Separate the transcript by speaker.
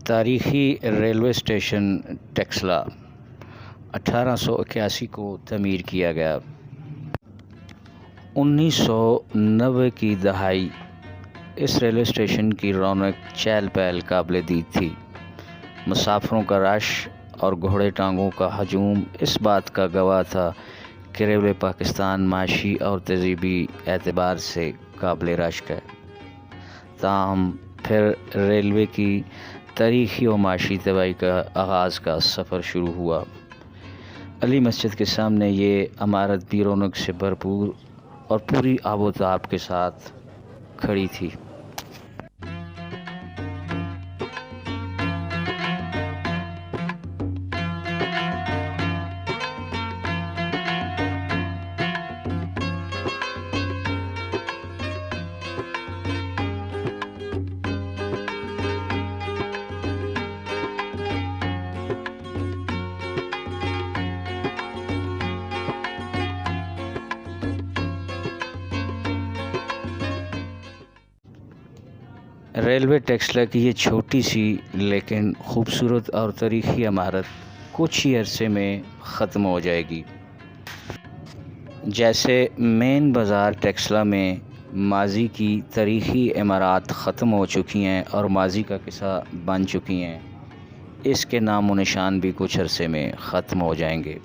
Speaker 1: तारीख़ी railway station Taxila 1881 को तमीर किया गया। 1990 की दहाई इस रेलवे स्टेशन की रौनक चहल पहल काबिल दीद थी। मुसाफिरों का रश और घोड़े टांगों का हजूम इस बात का गवाह था कि रेलवे पाकिस्तान माशी और तहज़ीबी एतबार से काबिल रश्क है। ताहम फिर रेलवे की तारीख़ी और माशी तबाही का आगाज़ का सफ़र शुरू हुआ। अली मस्जिद के सामने ये इमारत भी रौनक से भरपूर और पूरी आबोताब के साथ खड़ी थी। रेलवे टैक्सला की ये छोटी सी लेकिन ख़ूबसूरत और तारीख़ी इमारत कुछ ही अरसे में ख़त्म हो जाएगी। जैसे मेन बाज़ार टैक्सला में माजी की तारीख़ी इमारत ख़त्म हो चुकी हैं और माजी का किस्सा बन चुकी हैं, इसके नामो निशान भी कुछ अरसे में ख़त्म हो जाएंगे।